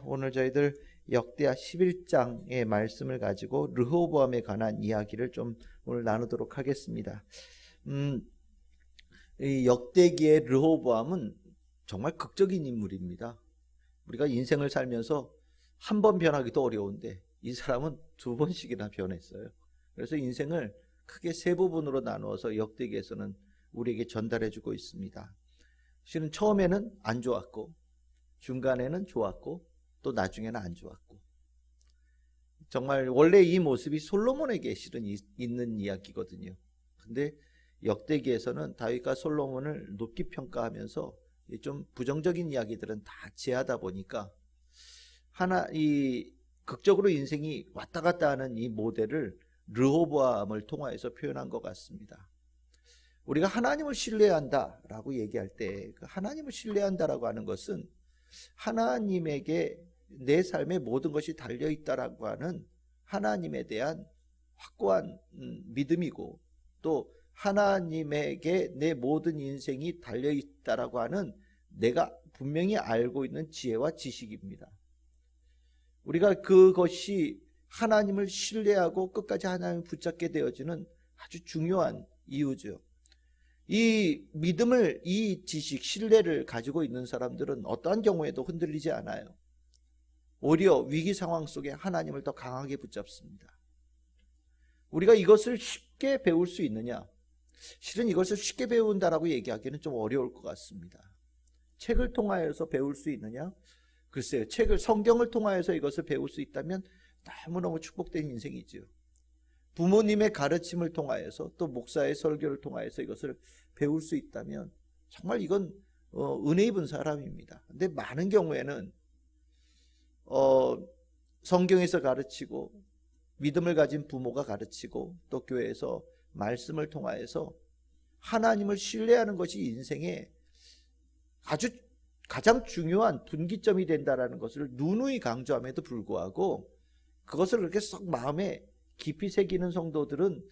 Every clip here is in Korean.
오늘 저희들 역대하 11장의 말씀을 가지고 르호보암에 관한 이야기를 좀 오늘 나누도록 하겠습니다. 이 역대기의 르호보암은 정말 극적인 인물입니다. 우리가 인생을 살면서 한 번 변하기도 어려운데 이 사람은 두 번씩이나 변했어요. 그래서 인생을 크게 세 부분으로 나누어서 역대기에서는 우리에게 전달해주고 있습니다. 실은 처음에는 안 좋았고, 중간에는 좋았고, 또 나중에는 안 좋았고, 정말 원래 이 모습이 솔로몬에게 실은 있는 이야기거든요. 근데 역대기에서는 다윗과 솔로몬을 높이 평가하면서 좀 부정적인 이야기들은 다 제하다 보니까 이 극적으로 인생이 왔다 갔다 하는 이 모델을 르호보암을 통하여서 표현한 것 같습니다. 우리가 하나님을 신뢰한다라고 얘기할 때 하나님을 신뢰한다라고 하는 것은 하나님에게 내 삶의 모든 것이 달려있다라고 하는 하나님에 대한 확고한 믿음이고, 또 하나님에게 내 모든 인생이 달려있다라고 하는 내가 분명히 알고 있는 지혜와 지식입니다. 우리가 그것이 하나님을 신뢰하고 끝까지 하나님을 붙잡게 되어지는 아주 중요한 이유죠. 이 믿음을, 이 지식, 신뢰를 가지고 있는 사람들은 어떠한 경우에도 흔들리지 않아요. 오히려 위기 상황 속에 하나님을 더 강하게 붙잡습니다. 우리가 이것을 쉽게 배울 수 있느냐? 실은 이것을 쉽게 배운다라고 얘기하기는 좀 어려울 것 같습니다. 책을 통하여서 배울 수 있느냐? 글쎄요, 성경을 통하여서 이것을 배울 수 있다면 너무너무 축복된 인생이지요. 부모님의 가르침을 통하여서, 또 목사의 설교를 통하여서 이것을 배울 수 있다면 정말 이건 은혜 입은 사람입니다. 근데 많은 경우에는 성경에서 가르치고, 믿음을 가진 부모가 가르치고, 또 교회에서 말씀을 통하여서 하나님을 신뢰하는 것이 인생의 아주 가장 중요한 분기점이 된다는 것을 누누이 강조함에도 불구하고 그것을 그렇게 썩 마음에 깊이 새기는 성도들은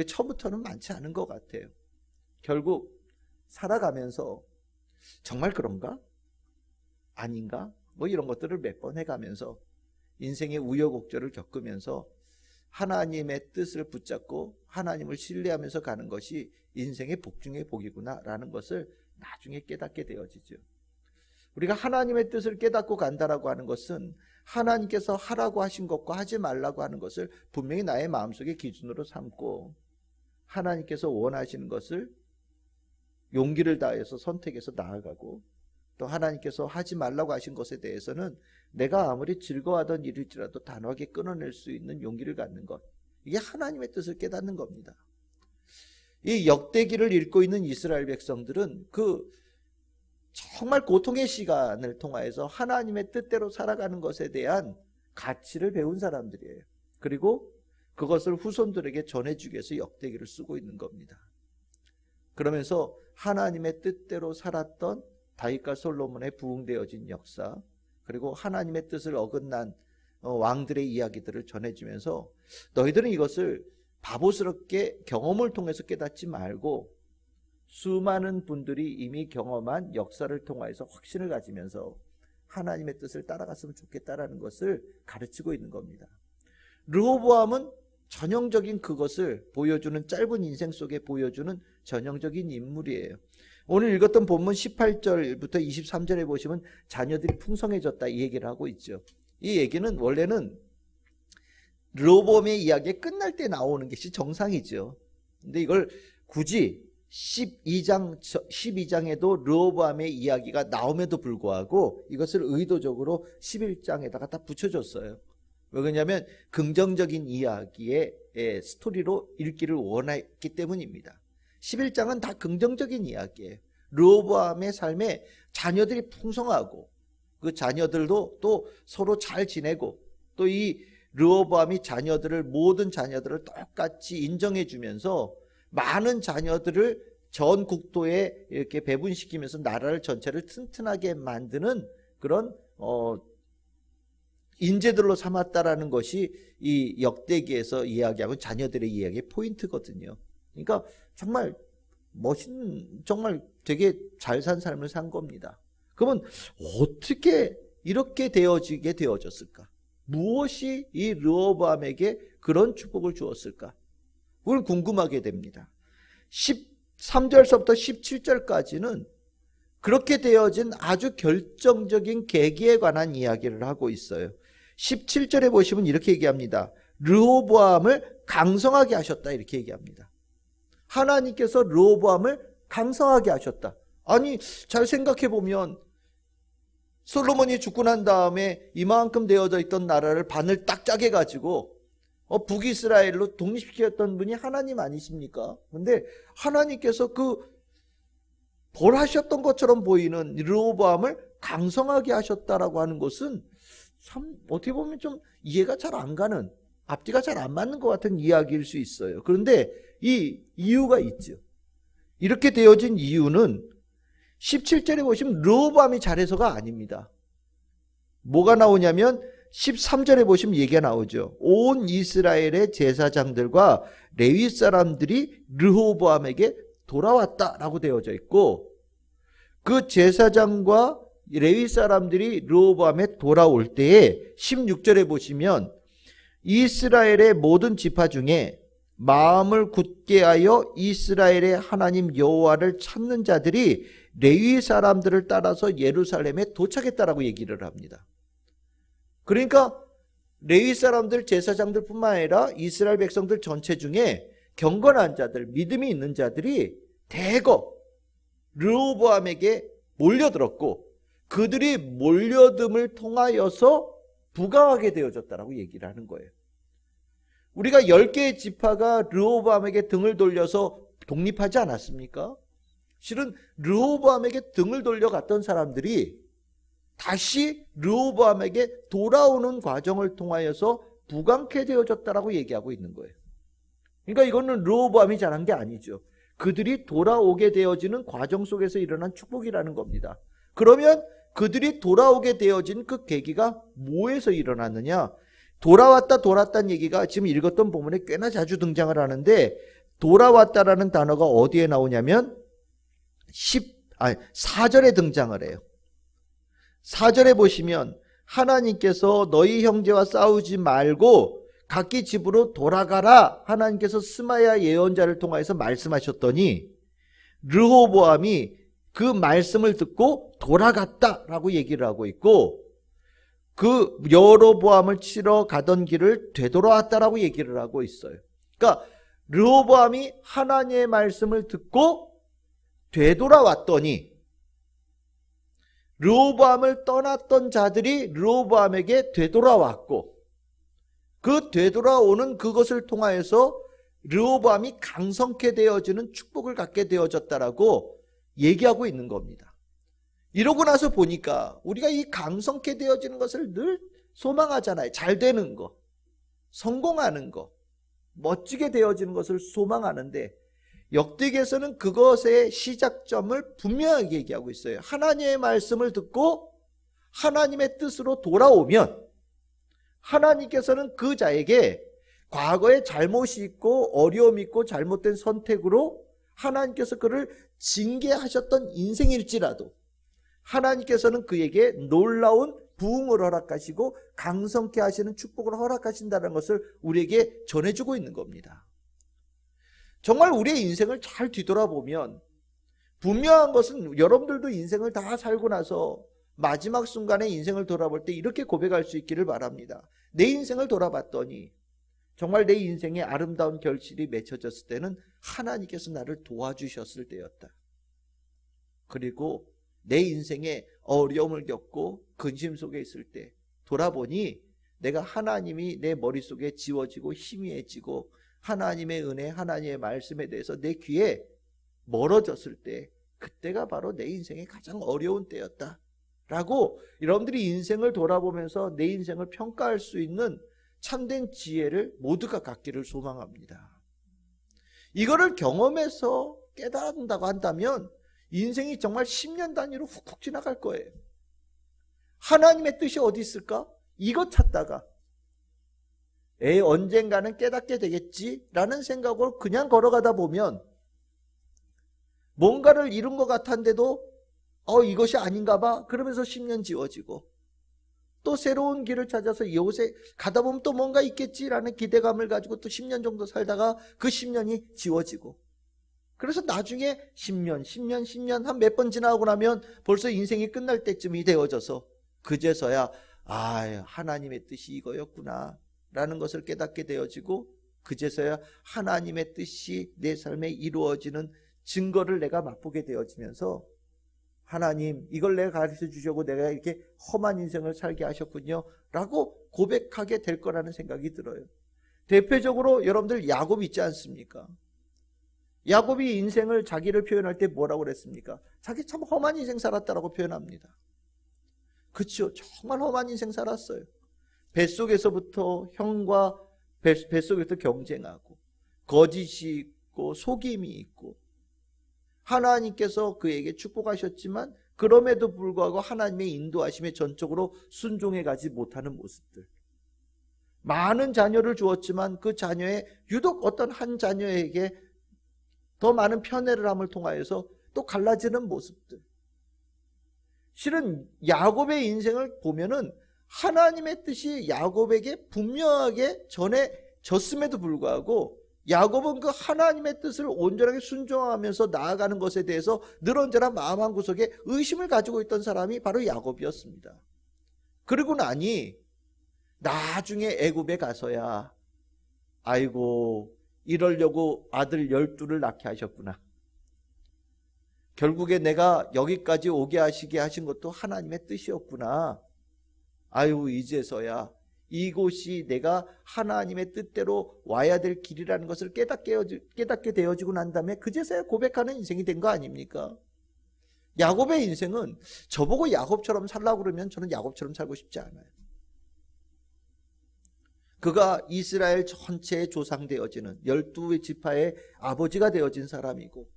처음부터는 많지 않은 것 같아요. 결국 살아가면서 정말 그런가? 아닌가? 뭐 이런 것들을 몇 번 해가면서 인생의 우여곡절을 겪으면서 하나님의 뜻을 붙잡고 하나님을 신뢰하면서 가는 것이 인생의 복 중의 복이구나 라는 것을 나중에 깨닫게 되어지죠. 우리가 하나님의 뜻을 깨닫고 간다라고 하는 것은 하나님께서 하라고 하신 것과 하지 말라고 하는 것을 분명히 나의 마음속에 기준으로 삼고, 하나님께서 원하시는 것을 용기를 다해서 선택해서 나아가고, 또 하나님께서 하지 말라고 하신 것에 대해서는 내가 아무리 즐거워하던 일일지라도 단호하게 끊어낼 수 있는 용기를 갖는 것, 이게 하나님의 뜻을 깨닫는 겁니다. 이 역대기를 읽고 있는 이스라엘 백성들은 정말 고통의 시간을 통하여서 하나님의 뜻대로 살아가는 것에 대한 가치를 배운 사람들이에요. 그리고 그것을 후손들에게 전해주기 위해서 역대기를 쓰고 있는 겁니다. 그러면서 하나님의 뜻대로 살았던 다윗과 솔로몬의 부흥되어진 역사, 그리고 하나님의 뜻을 어긋난 왕들의 이야기들을 전해주면서 너희들은 이것을 바보스럽게 경험을 통해서 깨닫지 말고 수많은 분들이 이미 경험한 역사를 통해서 확신을 가지면서 하나님의 뜻을 따라갔으면 좋겠다라는 것을 가르치고 있는 겁니다. 르호보암은 전형적인 그것을 보여주는, 짧은 인생 속에 보여주는 전형적인 인물이에요. 오늘 읽었던 본문 18절부터 23절에 보시면 자녀들이 풍성해졌다 이 얘기를 하고 있죠. 이 얘기는 원래는 르호보암의 이야기가 끝날 때 나오는 것이 정상이죠. 근데 이걸 굳이 12장에도 르호보암의 이야기가 나옴에도 불구하고 이것을 의도적으로 11장에다가 다 붙여줬어요. 왜 그러냐면 긍정적인 이야기의 스토리로 읽기를 원했기 때문입니다. 11장은 다 긍정적인 이야기예요. 르호보암의 삶에 자녀들이 풍성하고, 그 자녀들도 또 서로 잘 지내고, 또 이 르호보암이 모든 자녀들을 똑같이 인정해 주면서 많은 자녀들을 전 국토에 이렇게 배분시키면서 나라를 전체를 튼튼하게 만드는 그런 인재들로 삼았다라는 것이 이 역대기에서 이야기하고 자녀들의 이야기의 포인트거든요. 그러니까 정말 멋있는, 정말 되게 잘 산 삶을 산 겁니다. 그러면 어떻게 이렇게 되어지게 되어졌을까? 무엇이 이 르호보암에게 그런 축복을 주었을까? 그걸 궁금하게 됩니다. 13절서부터 17절까지는 그렇게 되어진 아주 결정적인 계기에 관한 이야기를 하고 있어요. 17절에 보시면 이렇게 얘기합니다. 르호보암을 강성하게 하셨다, 이렇게 얘기합니다. 하나님께서 르호보암을 강성하게 하셨다. 아니, 잘 생각해 보면 솔로몬이 죽고 난 다음에 이만큼 되어져 있던 나라를 반을 딱 짜게 가지고 북이스라엘로 독립시켰던 분이 하나님 아니십니까? 근데 하나님께서 그 벌하셨던 것처럼 보이는 르호보암을 강성하게 하셨다라고 하는 것은 참 어떻게 보면 좀 이해가 잘 안 가는, 앞뒤가 잘 안 맞는 것 같은 이야기일 수 있어요. 그런데 이 이유가 있죠. 이렇게 되어진 이유는 17절에 보시면 르호보암이 잘해서가 아닙니다. 뭐가 나오냐면 13절에 보시면 얘기가 나오죠. 온 이스라엘의 제사장들과 레위 사람들이 르호보암에게 돌아왔다라고 되어져 있고, 그 제사장과 레위 사람들이 르호보암에 돌아올 때에 16절에 보시면 이스라엘의 모든 지파 중에 마음을 굳게 하여 이스라엘의 하나님 여호와를 찾는 자들이 레위 사람들을 따라서 예루살렘에 도착했다라고 얘기를 합니다. 그러니까 레위 사람들, 제사장들 뿐만 아니라 이스라엘 백성들 전체 중에 경건한 자들, 믿음이 있는 자들이 대거 르호보암에게 몰려들었고, 그들이 몰려듦을 통하여서 부강하게 되어졌다라고 얘기를 하는 거예요. 우리가 10개의 지파가 르호보암에게 등을 돌려서 독립하지 않았습니까? 실은 르호보암에게 등을 돌려갔던 사람들이 다시 르호보암에게 돌아오는 과정을 통하여서 부강케 되어졌다라고 얘기하고 있는 거예요. 그러니까 이거는 르호보암이 잘한 게 아니죠. 그들이 돌아오게 되어지는 과정 속에서 일어난 축복이라는 겁니다. 그러면 그들이 돌아오게 되어진 그 계기가 뭐에서 일어났느냐? 돌아왔다 돌았다는 얘기가 지금 읽었던 본문에 꽤나 자주 등장을 하는데, 돌아왔다라는 단어가 어디에 나오냐면 4절에 등장을 해요. 4절에 보시면 하나님께서 너희 형제와 싸우지 말고 각기 집으로 돌아가라, 하나님께서 스마야 예언자를 통하여서 말씀하셨더니 르호보암이 그 말씀을 듣고 돌아갔다라고 얘기를 하고 있고, 그 여로보암을 치러 가던 길을 되돌아왔다라고 얘기를 하고 있어요. 그러니까 르호보암이 하나님의 말씀을 듣고 되돌아왔더니 르호보암을 떠났던 자들이 르호보암에게 되돌아왔고, 그 되돌아오는 그것을 통하여서 르호보암이 강성케 되어지는 축복을 갖게 되어졌다라고 얘기하고 있는 겁니다. 이러고 나서 보니까 우리가 이 강성케 되어지는 것을 늘 소망하잖아요. 잘 되는 거, 성공하는 거, 멋지게 되어지는 것을 소망하는데, 역대기에서는 그것의 시작점을 분명하게 얘기하고 있어요. 하나님의 말씀을 듣고 하나님의 뜻으로 돌아오면 하나님께서는 그 자에게 과거에 잘못이 있고 어려움이 있고 잘못된 선택으로 하나님께서 그를 징계하셨던 인생일지라도 하나님께서는 그에게 놀라운 부흥을 허락하시고 강성케 하시는 축복을 허락하신다는 것을 우리에게 전해주고 있는 겁니다. 정말 우리의 인생을 잘 뒤돌아보면 분명한 것은, 여러분들도 인생을 다 살고 나서 마지막 순간에 인생을 돌아볼 때 이렇게 고백할 수 있기를 바랍니다. 내 인생을 돌아봤더니 정말 내 인생에 아름다운 결실이 맺혀졌을 때는 하나님께서 나를 도와주셨을 때였다. 그리고 내 인생에 어려움을 겪고 근심 속에 있을 때 돌아보니 내가 하나님이 내 머릿속에 지워지고 희미해지고 하나님의 은혜, 하나님의 말씀에 대해서 내 귀에 멀어졌을 때, 그때가 바로 내 인생의 가장 어려운 때였다 라고 여러분들이 인생을 돌아보면서 내 인생을 평가할 수 있는 참된 지혜를 모두가 갖기를 소망합니다. 이거를 경험해서 깨달은다고 한다면 인생이 정말 10년 단위로 훅훅 지나갈 거예요. 하나님의 뜻이 어디 있을까? 이것 찾다가 언젠가는 깨닫게 되겠지라는 생각으로 그냥 걸어가다 보면 뭔가를 이룬 것 같았는데도 이것이 아닌가 봐 그러면서 10년 지워지고, 또 새로운 길을 찾아서 이곳에 가다 보면 또 뭔가 있겠지라는 기대감을 가지고 또 10년 정도 살다가 그 10년이 지워지고, 그래서 나중에 10년 한 몇 번 지나고 나면 벌써 인생이 끝날 때쯤이 되어져서 그제서야 하나님의 뜻이 이거였구나 라는 것을 깨닫게 되어지고, 그제서야 하나님의 뜻이 내 삶에 이루어지는 증거를 내가 맛보게 되어지면서, 하나님, 이걸 내가 가르쳐 주려고 내가 이렇게 험한 인생을 살게 하셨군요 라고 고백하게 될 거라는 생각이 들어요. 대표적으로 여러분들 야곱 있지 않습니까? 야곱이 인생을, 자기를 표현할 때 뭐라고 그랬습니까? 자기 참 험한 인생 살았다라고 표현합니다. 그렇죠. 정말 험한 인생 살았어요. 뱃속에서부터 형과 뱃속에서 경쟁하고, 거짓이 있고 속임이 있고, 하나님께서 그에게 축복하셨지만 그럼에도 불구하고 하나님의 인도하심에 전적으로 순종해 가지 못하는 모습들, 많은 자녀를 주었지만 그 자녀의 유독 어떤 한 자녀에게 더 많은 편애를 함을 통하여서 또 갈라지는 모습들. 실은 야곱의 인생을 보면은 하나님의 뜻이 야곱에게 분명하게 전해졌음에도 불구하고 야곱은 그 하나님의 뜻을 온전하게 순종하면서 나아가는 것에 대해서 늘 언제나 마음 한구석에 의심을 가지고 있던 사람이 바로 야곱이었습니다. 그리고 나니 나중에 애굽에 가서야 아이고, 이러려고 아들 12를 낳게 하셨구나. 결국에 내가 여기까지 오게 하시게 하신 것도 하나님의 뜻이었구나. 아유, 이제서야 이곳이 내가 하나님의 뜻대로 와야 될 길이라는 것을 깨닫게 되어지고 난 다음에 그제서야 고백하는 인생이 된 거 아닙니까? 야곱의 인생은 저보고 야곱처럼 살라고 그러면 저는 야곱처럼 살고 싶지 않아요. 그가 이스라엘 전체의 조상 되어지는 12의 지파의 아버지가 되어진 사람이고,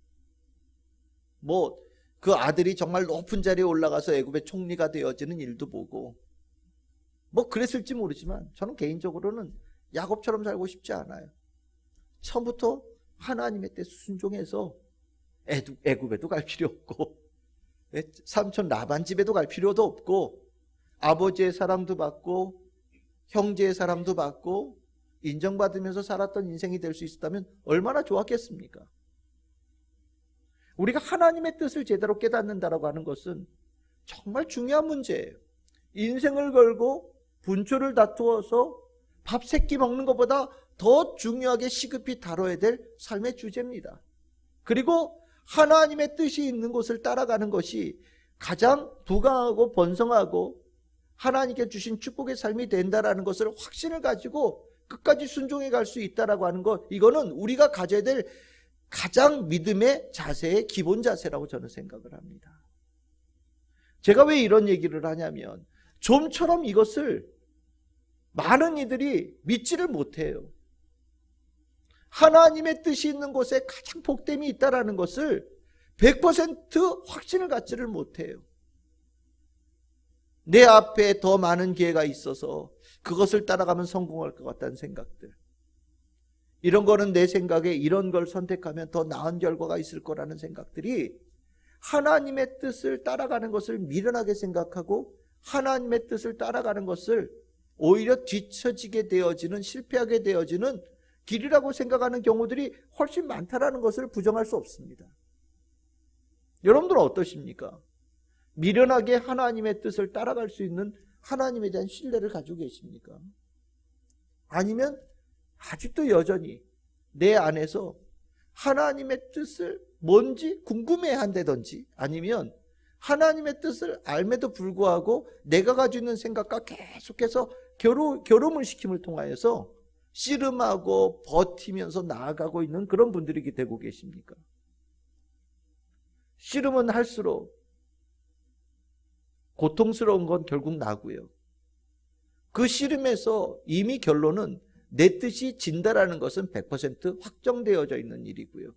그 아들이 정말 높은 자리에 올라가서 애굽의 총리가 되어지는 일도 보고, 그랬을지 모르지만 저는 개인적으로는 야곱처럼 살고 싶지 않아요. 처음부터 하나님의 뜻 순종해서 애굽에도 갈 필요 없고, 삼촌 라반 집에도 갈 필요도 없고, 아버지의 사랑도 받고 형제의 사랑도 받고 인정받으면서 살았던 인생이 될 수 있었다면 얼마나 좋았겠습니까? 우리가 하나님의 뜻을 제대로 깨닫는다라고 하는 것은 정말 중요한 문제예요. 인생을 걸고 분초를 다투어서 밥 세 끼 먹는 것보다 더 중요하게 시급히 다뤄야 될 삶의 주제입니다. 그리고 하나님의 뜻이 있는 곳을 따라가는 것이 가장 부강하고 번성하고 하나님께 주신 축복의 삶이 된다라는 것을 확신을 가지고 끝까지 순종해 갈 수 있다라고 하는 것, 이거는 우리가 가져야 될 가장 믿음의 자세의 기본 자세라고 저는 생각을 합니다. 제가 왜 이런 얘기를 하냐면, 좀처럼 이것을 많은 이들이 믿지를 못해요. 하나님의 뜻이 있는 곳에 가장 복됨이 있다라는 것을 100% 확신을 갖지를 못해요. 내 앞에 더 많은 기회가 있어서 그것을 따라가면 성공할 것 같다는 생각들, 이런 거는 내 생각에 이런 걸 선택하면 더 나은 결과가 있을 거라는 생각들이 하나님의 뜻을 따라가는 것을 미련하게 생각하고 하나님의 뜻을 따라가는 것을 오히려 뒤처지게 되어지는, 실패하게 되어지는 길이라고 생각하는 경우들이 훨씬 많다라는 것을 부정할 수 없습니다. 여러분들은 어떠십니까? 미련하게 하나님의 뜻을 따라갈 수 있는 하나님에 대한 신뢰를 가지고 계십니까? 아니면 아직도 여전히 내 안에서 하나님의 뜻을 뭔지 궁금해 한다든지, 아니면 하나님의 뜻을 알매도 불구하고 내가 가지고 있는 생각과 계속해서 결혼을 시킴을 통하여서 씨름하고 버티면서 나아가고 있는 그런 분들이 되고 계십니까? 씨름은 할수록 고통스러운 건 결국 나고요. 그 씨름에서 이미 결론은 내 뜻이 진다라는 것은 100% 확정되어져 있는 일이고요.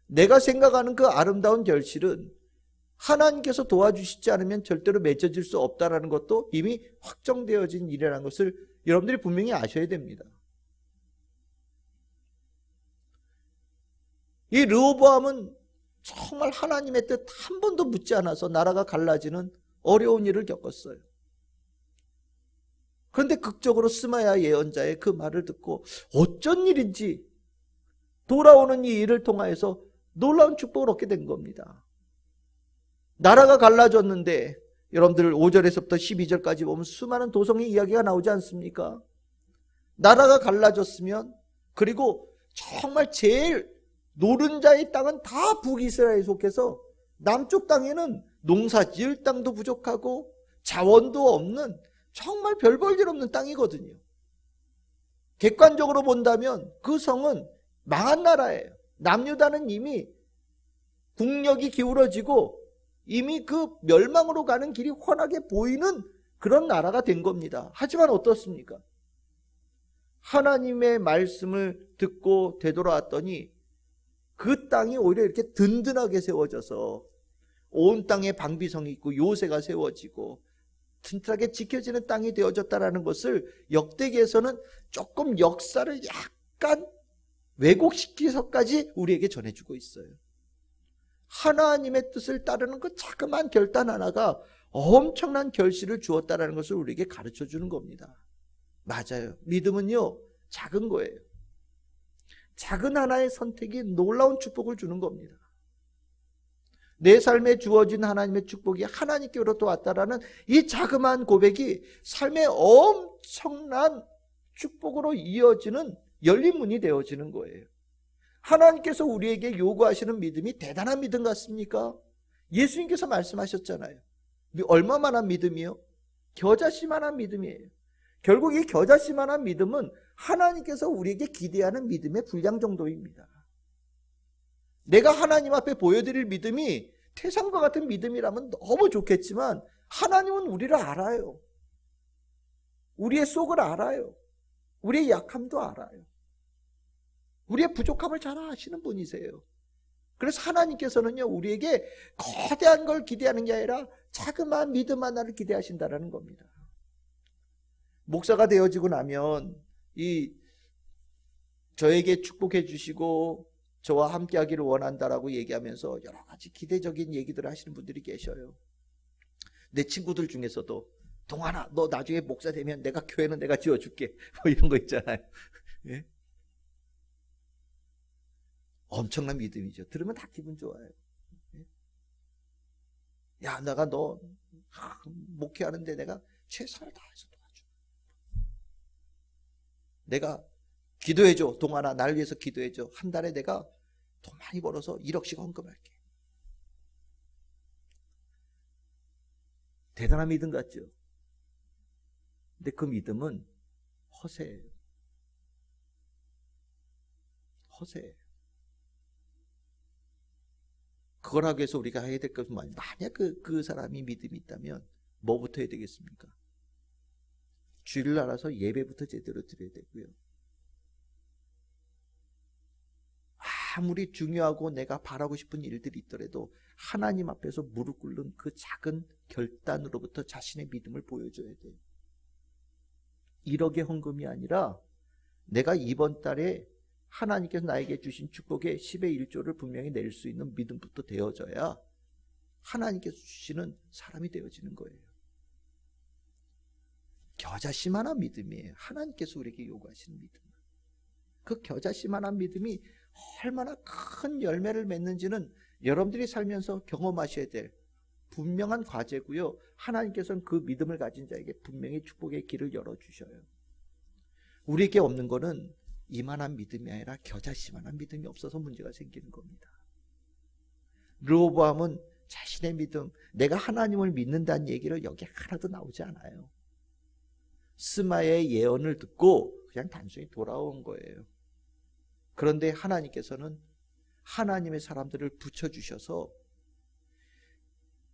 내가 생각하는 그 아름다운 결실은 하나님께서 도와주시지 않으면 절대로 맺어질 수 없다라는 것도 이미 확정되어진 일이라는 것을 여러분들이 분명히 아셔야 됩니다. 이 르호보암은 정말 하나님의 뜻 한 번도 묻지 않아서 나라가 갈라지는 어려운 일을 겪었어요. 그런데 극적으로 스마야 예언자의 그 말을 듣고 어쩐 일인지 돌아오는 이 일을 통하여서 놀라운 축복을 얻게 된 겁니다. 나라가 갈라졌는데 여러분들 5절에서부터 12절까지 보면 수많은 도성의 이야기가 나오지 않습니까? 나라가 갈라졌으면, 그리고 정말 제일 노른자의 땅은 다 북이스라엘에 속해서 남쪽 땅에는 농사 지을 땅도 부족하고 자원도 없는 정말 별 볼 일 없는 땅이거든요. 객관적으로 본다면 그 성은 망한 나라예요. 남유다는 이미 국력이 기울어지고 이미 그 멸망으로 가는 길이 훤하게 보이는 그런 나라가 된 겁니다. 하지만 어떻습니까? 하나님의 말씀을 듣고 되돌아왔더니 그 땅이 오히려 이렇게 든든하게 세워져서 온 땅에 방비성이 있고 요새가 세워지고 튼튼하게 지켜지는 땅이 되어졌다는 것을 역대기에서는 조금 역사를 약간 왜곡시켜서까지 우리에게 전해주고 있어요. 하나님의 뜻을 따르는 그 자그마한 결단 하나가 엄청난 결실을 주었다는 것을 우리에게 가르쳐주는 겁니다. 맞아요. 믿음은요, 작은 거예요. 작은 하나의 선택이 놀라운 축복을 주는 겁니다. 내 삶에 주어진 하나님의 축복이 하나님께로부터 왔다라는 이 자그마한 고백이 삶의 엄청난 축복으로 이어지는 열린 문이 되어지는 거예요. 하나님께서 우리에게 요구하시는 믿음이 대단한 믿음 같습니까? 예수님께서 말씀하셨잖아요. 얼마만한 믿음이요? 겨자씨만한 믿음이에요. 결국 이 겨자씨만한 믿음은 하나님께서 우리에게 기대하는 믿음의 분량 정도입니다. 내가 하나님 앞에 보여드릴 믿음이 태산과 같은 믿음이라면 너무 좋겠지만 하나님은 우리를 알아요. 우리의 속을 알아요. 우리의 약함도 알아요. 우리의 부족함을 잘 아시는 분이세요. 그래서 하나님께서는요, 우리에게 거대한 걸 기대하는 게 아니라 자그마한 믿음 하나를 기대하신다는 겁니다. 목사가 되어지고 나면 저에게 축복해 주시고 저와 함께 하기를 원한다라고 얘기하면서 여러 가지 기대적인 얘기들을 하시는 분들이 계셔요. 내 친구들 중에서도 동환아, 너 나중에 목사 되면 내가 교회는 내가 지어줄게, 뭐 이런 거 있잖아요. 예? 엄청난 믿음이죠. 들으면 다 기분 좋아요. 예? 야, 내가 너 목회하는데 내가 최선을 다해서 도와줘. 내가 기도해줘. 동환아, 날 위해서 기도해줘. 한 달에 내가 돈 많이 벌어서 1억씩 헌금할게. 대단한 믿음 같죠? 근데 그 믿음은 허세예요. 허세예요. 그걸 하기 위해서 우리가 해야 될 것은 만약 그 사람이 믿음이 있다면 뭐부터 해야 되겠습니까? 주일을 알아서 예배부터 제대로 드려야 되고요. 아무리 중요하고 내가 바라고 싶은 일들이 있더라도 하나님 앞에서 무릎 꿇는 그 작은 결단으로부터 자신의 믿음을 보여줘야 돼요. 1억의 헌금이 아니라 내가 이번 달에 하나님께서 나에게 주신 축복의 10의 1조를 분명히 낼 수 있는 믿음부터 되어져야 하나님께서 주시는 사람이 되어지는 거예요. 겨자씨만한 믿음이에요. 하나님께서 우리에게 요구하시는 믿음. 그 겨자씨만한 믿음이 얼마나 큰 열매를 맺는지는 여러분들이 살면서 경험하셔야 될 분명한 과제고요. 하나님께서는 그 믿음을 가진 자에게 분명히 축복의 길을 열어주셔요. 우리에게 없는 거는 이만한 믿음이 아니라 겨자씨만한 믿음이 없어서 문제가 생기는 겁니다. 르호보암은 자신의 믿음, 내가 하나님을 믿는다는 얘기를 여기 하나도 나오지 않아요. 스마의 예언을 듣고 그냥 단순히 돌아온 거예요. 그런데 하나님께서는 하나님의 사람들을 붙여주셔서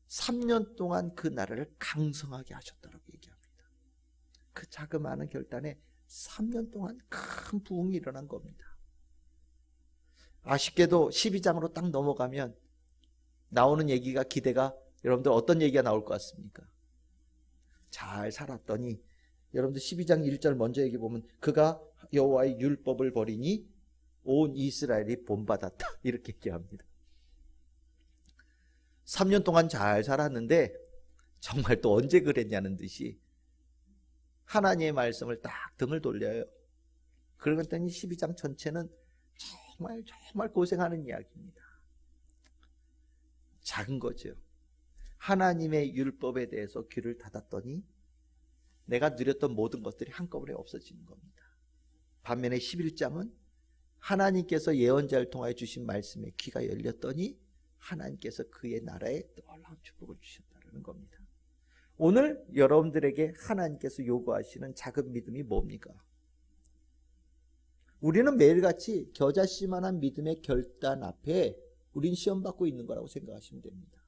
3년 동안 그 나라를 강성하게 하셨다고 얘기합니다. 그 자그마한 결단에 3년 동안 큰 부흥이 일어난 겁니다. 아쉽게도 12장으로 딱 넘어가면 나오는 얘기가 기대가 여러분들 어떤 얘기가 나올 것 같습니까? 잘 살았더니 여러분들 12장 1절 먼저 얘기 보면 그가 여호와의 율법을 버리니 온 이스라엘이 본받았다 이렇게 얘기합니다. 3년 동안 잘 살았는데 정말 또 언제 그랬냐는 듯이 하나님의 말씀을 딱 등을 돌려요. 그러더니 12장 전체는 정말 고생하는 이야기입니다. 작은 거죠. 하나님의 율법에 대해서 귀를 닫았더니 내가 누렸던 모든 것들이 한꺼번에 없어지는 겁니다. 반면에 11장은 하나님께서 예언자를 통하여 주신 말씀에 귀가 열렸더니 하나님께서 그의 나라에 놀라운 축복을 주셨다는 겁니다. 오늘 여러분들에게 하나님께서 요구하시는 작은 믿음이 뭡니까? 우리는 매일같이 겨자씨만한 믿음의 결단 앞에 우린 시험받고 있는 거라고 생각하시면 됩니다.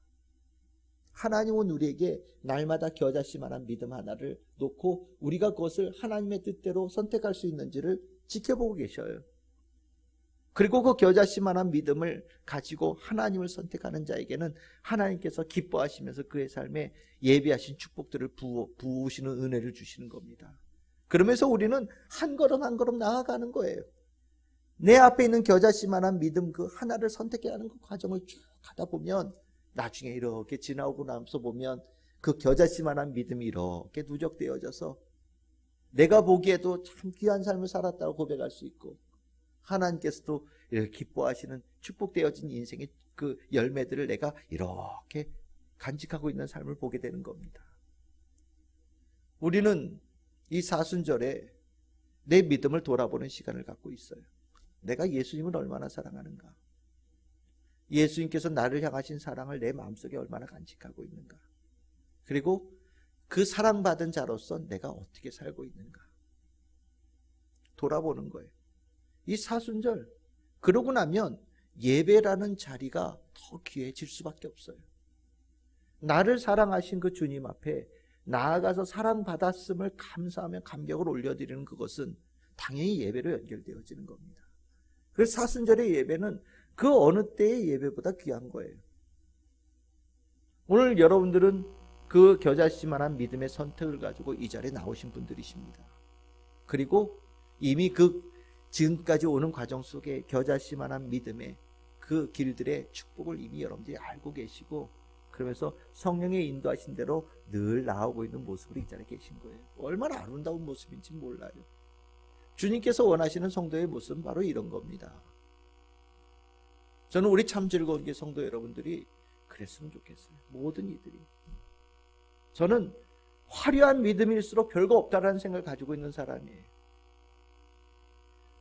하나님은 우리에게 날마다 겨자씨만한 믿음 하나를 놓고 우리가 그것을 하나님의 뜻대로 선택할 수 있는지를 지켜보고 계셔요. 그리고 그 겨자씨만한 믿음을 가지고 하나님을 선택하는 자에게는 하나님께서 기뻐하시면서 그의 삶에 예비하신 축복들을 부으시는 은혜를 주시는 겁니다. 그러면서 우리는 한 걸음 한 걸음 나아가는 거예요. 내 앞에 있는 겨자씨만한 믿음 그 하나를 선택해야 하는 그 과정을 쭉 가다 보면 나중에 이렇게 지나오고 나서 보면 그 겨자씨만한 믿음이 이렇게 누적되어져서 내가 보기에도 참 귀한 삶을 살았다고 고백할 수 있고 하나님께서도 이렇게 기뻐하시는 축복되어진 인생의 그 열매들을 내가 이렇게 간직하고 있는 삶을 보게 되는 겁니다. 우리는 이 사순절에 내 믿음을 돌아보는 시간을 갖고 있어요. 내가 예수님을 얼마나 사랑하는가? 예수님께서 나를 향하신 사랑을 내 마음속에 얼마나 간직하고 있는가? 그리고 그 사랑받은 자로서 내가 어떻게 살고 있는가? 돌아보는 거예요. 이 사순절 그러고 나면 예배라는 자리가 더 귀해질 수밖에 없어요. 나를 사랑하신 그 주님 앞에 나아가서 사랑받았음을 감사하며 감격을 올려드리는 그것은 당연히 예배로 연결되어지는 겁니다. 그래서 사순절의 예배는 그 어느 때의 예배보다 귀한 거예요. 오늘 여러분들은 그 겨자씨만한 믿음의 선택을 가지고 이 자리에 나오신 분들이십니다. 그리고 이미 그 지금까지 오는 과정 속에 겨자씨만한 믿음의 그 길들의 축복을 이미 여러분들이 알고 계시고 그러면서 성령의 인도하신 대로 늘 나오고 있는 모습으로 이 자리에 계신 거예요. 얼마나 아름다운 모습인지 몰라요. 주님께서 원하시는 성도의 모습은 바로 이런 겁니다. 저는 우리 참 즐거운 게 성도 여러분들이 그랬으면 좋겠어요. 모든 이들이. 저는 화려한 믿음일수록 별거 없다라는 생각을 가지고 있는 사람이에요.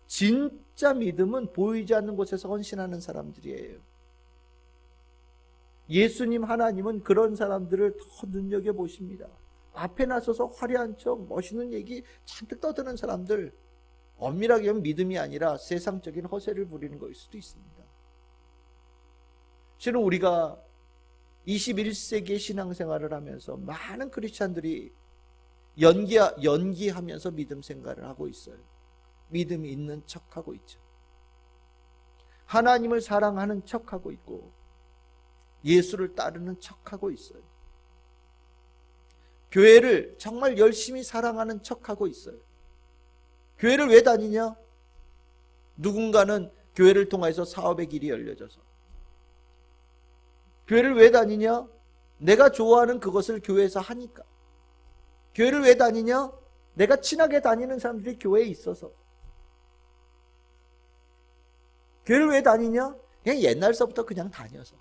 진짜 믿음은 보이지 않는 곳에서 헌신하는 사람들이에요. 예수님 하나님은 그런 사람들을 더 눈여겨보십니다. 앞에 나서서 화려한 척 멋있는 얘기 잔뜩 떠드는 사람들, 엄밀하게 하면 믿음이 아니라 세상적인 허세를 부리는 것일 수도 있습니다. 실은 우리가 21세기의 신앙생활을 하면서 많은 크리스찬들이 연기하면서 믿음 생활을 하고 있어요. 믿음이 있는 척하고 있죠. 하나님을 사랑하는 척하고 있고 예수를 따르는 척하고 있어요. 교회를 정말 열심히 사랑하는 척하고 있어요. 교회를 왜 다니냐? 누군가는 교회를 통해서 사업의 길이 열려져서. 교회를 왜 다니냐? 내가 좋아하는 그것을 교회에서 하니까. 교회를 왜 다니냐? 내가 친하게 다니는 사람들이 교회에 있어서. 교회를 왜 다니냐? 그냥 옛날서부터 그냥 다녀서.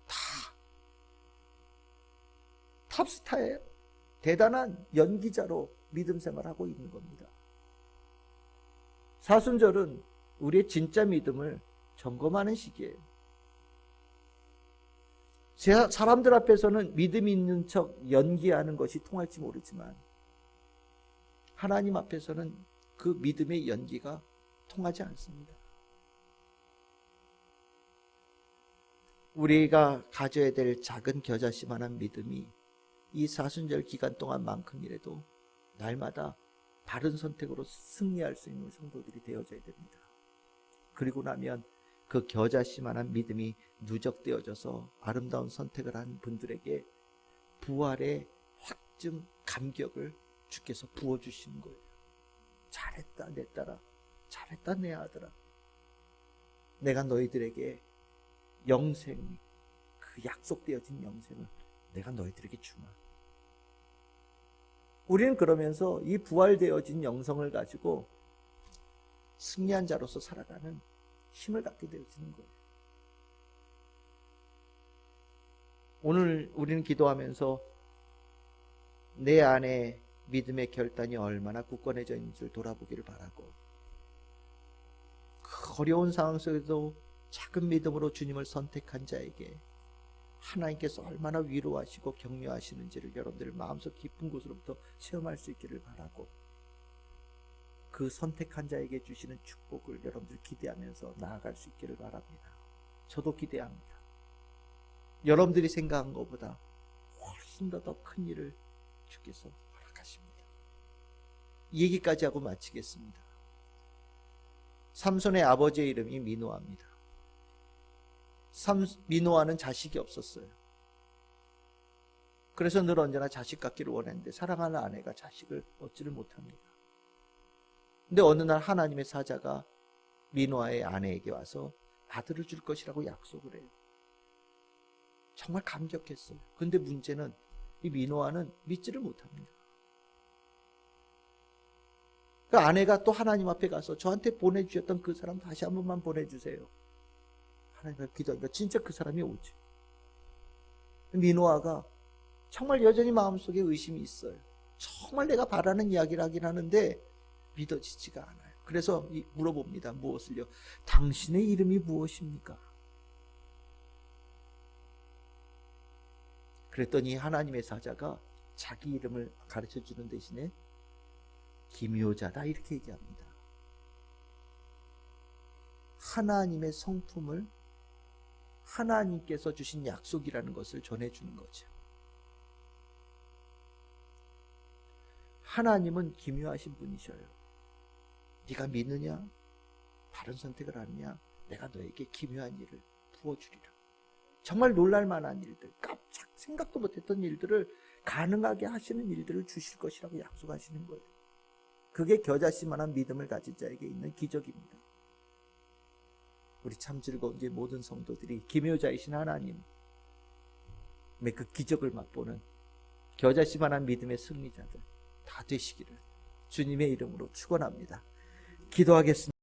다 탑스타예요. 대단한 연기자로 믿음 생활하고 있는 겁니다. 사순절은 우리의 진짜 믿음을 점검하는 시기예요. 사람들 앞에서는 믿음 있는 척 연기하는 것이 통할지 모르지만 하나님 앞에서는 그 믿음의 연기가 통하지 않습니다. 우리가 가져야 될 작은 겨자씨만한 믿음이 이 사순절 기간 동안만큼이라도 날마다 바른 선택으로 승리할 수 있는 성도들이 되어져야 됩니다. 그리고 나면 그 겨자씨만한 믿음이 누적되어져서 아름다운 선택을 한 분들에게 부활의 확증 감격을 주께서 부어주시는 거예요. 잘했다 내 딸아, 잘했다 내 아들아, 내가 너희들에게 영생, 그 약속되어진 영생을 내가 너희들에게 주마. 우리는 그러면서 이 부활되어진 영성을 가지고 승리한 자로서 살아가는 힘을 갖게 되어지는 거예요. 오늘 우리는 기도하면서 내 안에 믿음의 결단이 얼마나 굳건해져 있는지를 돌아보기를 바라고, 그 어려운 상황 속에도 작은 믿음으로 주님을 선택한 자에게 하나님께서 얼마나 위로하시고 격려하시는지를 여러분들 마음속 깊은 곳으로부터 체험할 수 있기를 바라고, 그 선택한 자에게 주시는 축복을 여러분들 기대하면서 나아갈 수 있기를 바랍니다. 저도 기대합니다. 여러분들이 생각한 것보다 훨씬 더 큰 일을 주께서 허락하십니다. 이 얘기까지 하고 마치겠습니다. 삼손의 아버지의 이름이 미노아입니다. 미노아는 자식이 없었어요. 그래서 늘 언제나 자식 갖기를 원했는데 사랑하는 아내가 자식을 얻지를 못합니다. 근데 어느 날 하나님의 사자가 미노아의 아내에게 와서 아들을 줄 것이라고 약속을 해요. 정말 감격했어요. 근데 문제는 이 미노아는 믿지를 못합니다. 그 아내가 또 하나님 앞에 가서 저한테 보내주셨던 그 사람 다시 한 번만 보내주세요. 하나님 앞에 기도하니까 진짜 그 사람이 오지. 미노아가 정말 여전히 마음속에 의심이 있어요. 정말 내가 바라는 이야기를 하긴 하는데 믿어지지가 않아요. 그래서 물어봅니다. 무엇을요? 당신의 이름이 무엇입니까? 그랬더니 하나님의 사자가 자기 이름을 가르쳐주는 대신에 기묘자다 이렇게 얘기합니다. 하나님의 성품을 하나님께서 주신 약속이라는 것을 전해주는 거죠. 하나님은 기묘하신 분이셔요. 네가 믿느냐? 바른 선택을 하느냐? 내가 너에게 기묘한 일을 부어주리라. 정말 놀랄만한 일들, 깜짝 생각도 못했던 일들을 가능하게 하시는 일들을 주실 것이라고 약속하시는 거예요. 그게 겨자씨만한 믿음을 가진 자에게 있는 기적입니다. 우리 참 즐거운 이제 모든 성도들이 기묘자이신 하나님의 그 기적을 맛보는 겨자씨만한 믿음의 승리자들 다 되시기를 주님의 이름으로 축원합니다. 기도하겠습니다.